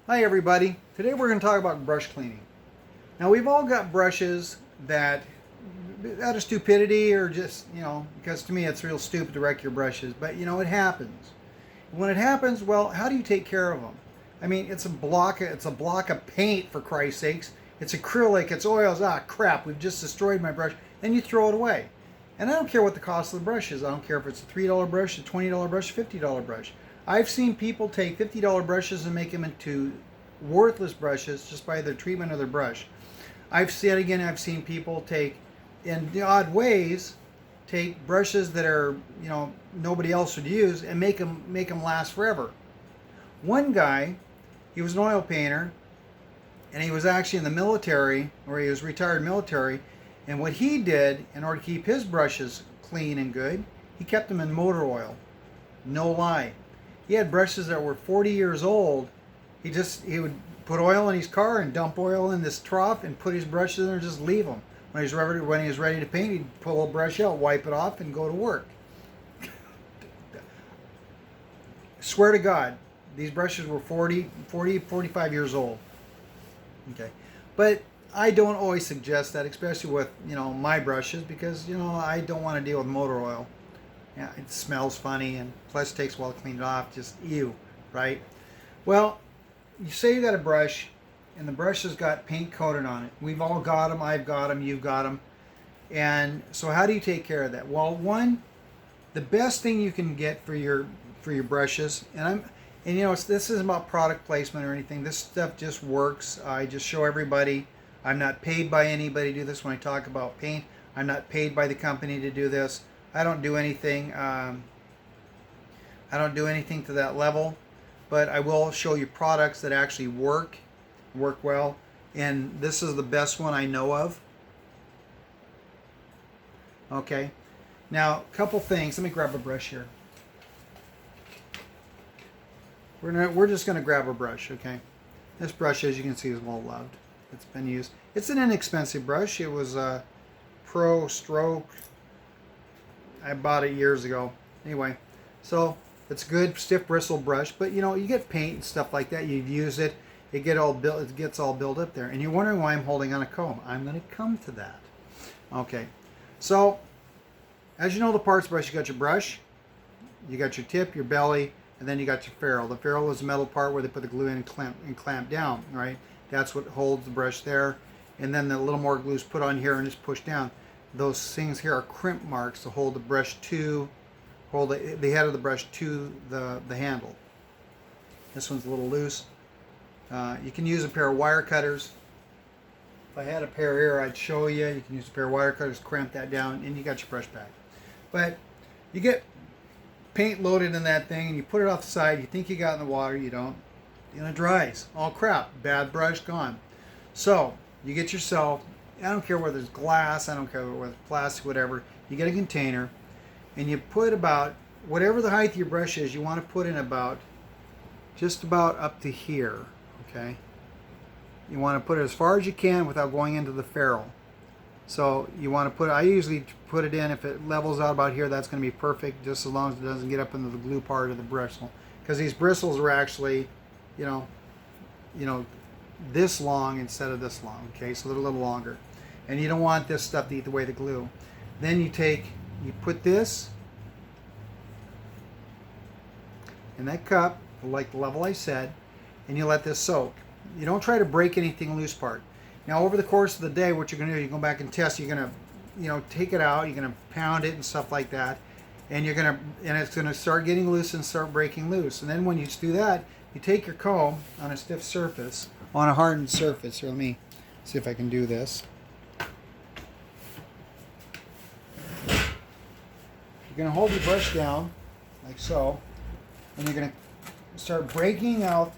Hi everybody. Today we're going to talk about brush cleaning. Now we've all got brushes that out of stupidity or just, because to me it's real stupid to wreck your brushes, but it happens. When it happens, well, how do you take care of them? I mean, it's a block of paint for Christ's sakes. It's acrylic, it's oils. Ah, crap, we've just destroyed my brush. And you throw it away. And I don't care what the cost of the brush is. I don't care if it's a $3 brush, a $20 brush, a $50 brush. I've seen people take $50 brushes and make them into worthless brushes just by the treatment of their brush. I've seen people take, in the odd ways, take brushes that are, nobody else would use and make them last forever. One guy, he was an oil painter, and he was actually in the military, or he was retired military. And what he did in order to keep his brushes clean and good, he kept them in motor oil. No lie. He had brushes that were 40 years old. He would put oil in his car and dump oil in this trough and put his brushes in there and just leave them. When he was ready to paint, he'd pull a brush out, wipe it off, and go to work. Swear to God, these brushes were 45 years old. Okay, but I don't always suggest that, especially with my brushes, because I don't want to deal with motor oil. Yeah, it smells funny, and plus it takes a while to clean it off. Just ew, right? Well, you say you got a brush, and the brush has got paint coated on it. We've all got them. I've got them. You've got them. And so, how do you take care of that? Well, one, the best thing you can get for your brushes, this isn't about product placement or anything. This stuff just works. I just show everybody. I'm not paid by anybody to do this. When I talk about paint, I'm not paid by the company to do this. I don't do anything. I don't do anything to that level, but I will show you products that actually work well. And this is the best one I know of. Okay. Now, a couple things. Let me grab a brush here. We're just going to grab a brush, okay? This brush, as you can see, is well loved. It's been used. It's an inexpensive brush. It was a Pro Stroke. I bought it years ago. Anyway, so it's a good stiff bristle brush, but you get paint and stuff like that. You use it, it gets all built up there, and you're wondering why I'm holding on a comb. I'm going to come to that. Okay, so as you know, the parts brush, you got your brush, you got your tip, your belly, and then you got your ferrule. The ferrule is the metal part where they put the glue in and clamp down, right? That's what holds the brush there, and then the little more glue is put on here and just pushed down. Those things here are crimp marks to hold the brush to, hold the head of the brush to the handle. This one's a little loose. You can use a pair of wire cutters. If I had a pair here, I'd show you. You can use a pair of wire cutters, cramp that down, and you got your brush back. But you get paint loaded in that thing, and you put it off the side. You think you got in the water, you don't. And it dries. Oh crap, bad brush, gone. So you get yourself, I don't care whether it's glass, I don't care whether it's plastic, whatever. You get a container, and you put about, whatever the height of your brush is, you want to put in about, just about up to here, okay? You want to put it as far as you can without going into the ferrule. So you want to put, I usually put it in, if it levels out about here, that's going to be perfect, just as long as it doesn't get up into the glue part of the bristle. Because these bristles are actually, this long instead of this long, okay? So they're a little longer. And you don't want this stuff to eat away the glue. Then you put this in that cup, like the level I said, and you let this soak. You don't try to break anything loose part. Now, over the course of the day, what you're going to do, you go back and test. You're going to, take it out. You're going to pound it and stuff like that, and it's going to start getting loose and start breaking loose. And then when you do that, you take your comb on a stiff surface, on a hardened surface. Here, let me see if I can do this. You're going to hold your brush down, like so, and you're going to start breaking out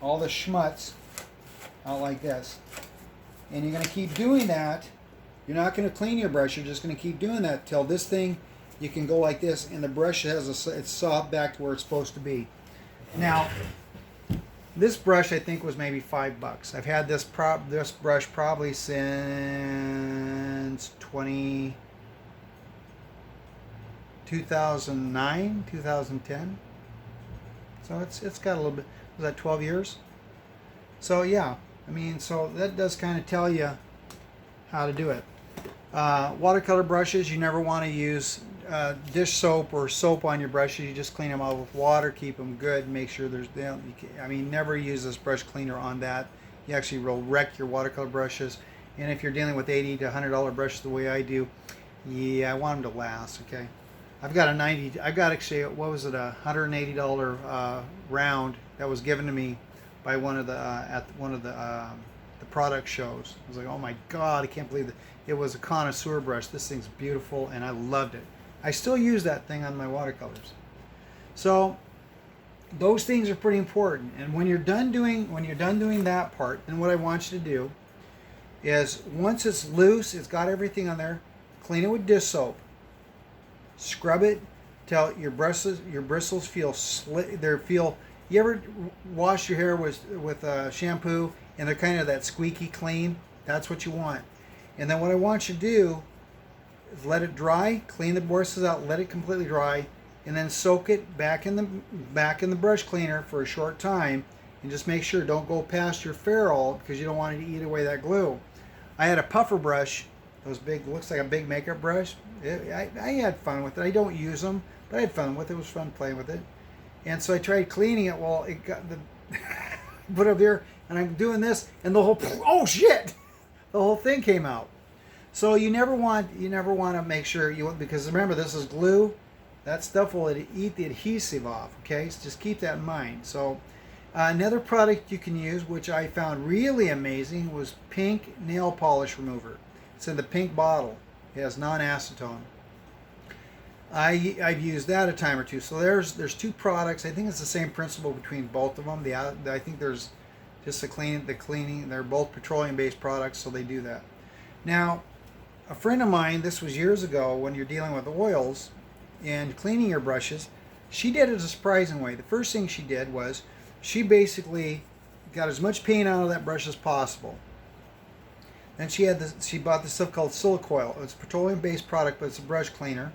all the schmutz out like this. And you're going to keep doing that. You're not going to clean your brush. You're just going to keep doing that till this thing, you can go like this, and the brush it's soft back to where it's supposed to be. Now, this brush I think was maybe $5. I've had this brush probably since 2009, 2010. So it's got a little bit. Was that 12 years? So yeah, I mean, so that does kind of tell you how to do it. Watercolor brushes, you never want to use dish soap or soap on your brushes. You just clean them out with water, keep them good, make sure there's, I mean, never use this brush cleaner on that. You actually will wreck your watercolor brushes. And if you're dealing with $80 to $100 brushes the way I do, yeah, I want them to last, okay? I've got actually, what was it, $180 round that was given to me by one of the, at one of the product shows. I was like, oh my God, I can't believe it. It was a connoisseur brush. This thing's beautiful, and I loved it. I still use that thing on my watercolors. So those things are pretty important. And when you're done doing that part, then what I want you to do is, once it's loose, it's got everything on there, clean it with dish soap. Scrub it till your bristles feel slick. You ever wash your hair with shampoo and they're kind of that squeaky clean? That's what you want. And then what I want you to do is let it dry, clean the bristles out, let it completely dry, and then soak it back in the brush cleaner for a short time, and just make sure don't go past your ferrule because you don't want it to eat away that glue. I had a puffer brush, those big, looks like a big makeup brush. I had fun with it. I don't use them, but I had fun with it. It was fun playing with it. And so I tried cleaning it. Well, it got the put it up there, and I'm doing this, and the whole, oh shit, the whole thing came out. So you never want to make sure because remember, this is glue. That stuff will eat the adhesive off. Okay, so just keep that in mind. So another product you can use, which I found really amazing, was pink nail polish remover. It's in the pink bottle. It has non-acetone. I've used that a time or two. So there's two products. I think it's the same principle between both of them. I think there's just the cleaning. They're both petroleum-based products, so they do that. Now, a friend of mine, this was years ago, when you're dealing with oils and cleaning your brushes, she did it a surprising way. The first thing she did was she basically got as much paint out of that brush as possible. Then she bought this stuff called Silicoil. It's a petroleum-based product, but it's a brush cleaner.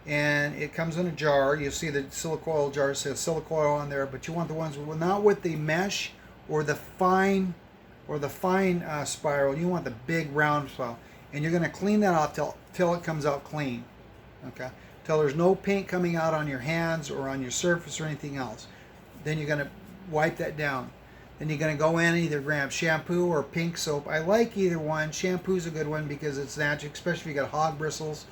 And it comes in a jar. You'll see the Silicoil jar says Silicoil on there, but you want the ones not with the mesh or the fine spiral. You want the big round spiral, and you're going to clean that off till it comes out clean. Okay, till there's no paint coming out on your hands or on your surface or anything else. Then you're going to wipe that down. Then you're going to go in and either grab shampoo or pink soap. I like either one. Shampoo's a good one because it's natural, especially if you got hog bristles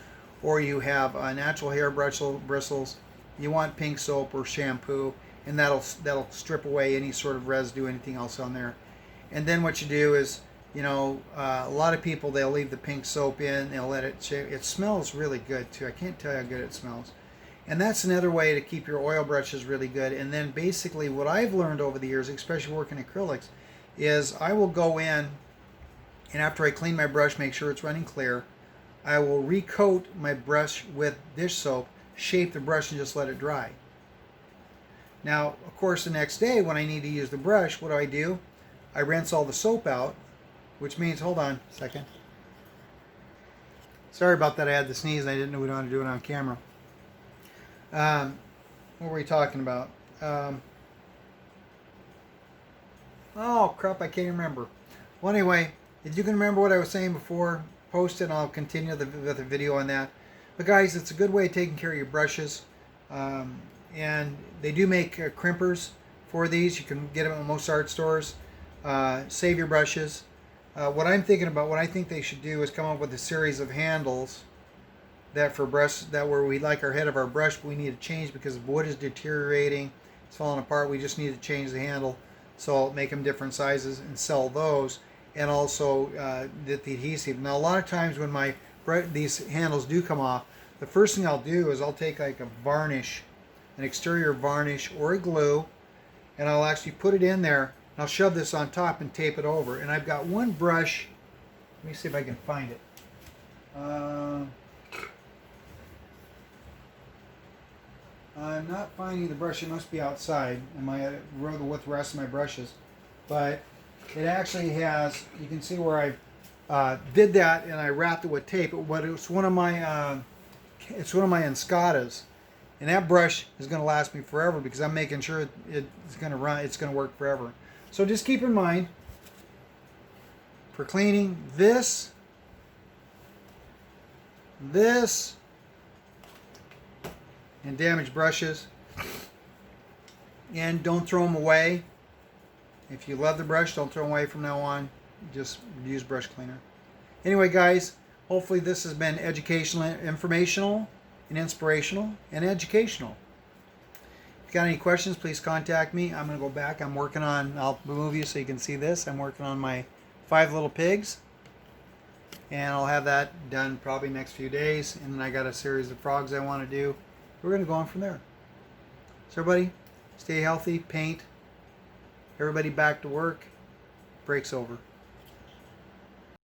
or you have natural hair bristles. You want pink soap or shampoo, and that'll strip away any sort of residue, anything else on there. And then what you do is, a lot of people, they'll leave the pink soap in, they'll let it shave. It smells really good too. I can't tell you how good it smells. And that's another way to keep your oil brushes really good. And then basically what I've learned over the years, especially working acrylics, is I will go in, and after I clean my brush, make sure it's running clear, I will recoat my brush with dish soap, shape the brush, and just let it dry. Now, of course, the next day when I need to use the brush, what do? I rinse all the soap out, which means, hold on a second. Sorry about that, I had to sneeze and I didn't know we don't want to do it on camera. What were we talking about? Oh, crap, I can't remember. Well, anyway, if you can remember what I was saying before, post it and I'll continue with the video on that. But guys, it's a good way of taking care of your brushes. And they do make crimpers for these. You can get them at most art stores. Save your brushes. What I think they should do is come up with a series of handles that for brush, that where we like our head of our brush, we need to change because the wood is deteriorating, it's falling apart. We just need to change the handle. So I'll make them different sizes and sell those. And also the adhesive. Now a lot of times when these handles do come off, the first thing I'll do is I'll take like a varnish, an exterior varnish or a glue, and I'll actually put it in there. And I'll shove this on top and tape it over. And I've got one brush. Let me see if I can find it. I'm not finding the brush. It must be outside with the rest of my brushes. But it actually has, you can see where I did that and I wrapped it with tape. But it's one of my It's one of my Enscadas. And that brush is going to last me forever because I'm making sure it's going to run. It's going to work forever. So just keep in mind for cleaning this, and damaged brushes. And don't throw them away. If you love the brush, don't throw them away from now on. Just use brush cleaner. Anyway, guys, hopefully this has been educational, informational, and inspirational, and educational. If you got any questions, please contact me. I'm going to go back. I'll move you so you can see this. I'm working on my 5 little pigs. And I'll have that done probably next few days. And then I got a series of frogs I want to do. We're going to go on from there. So everybody, stay healthy, paint. Everybody back to work. Break's over.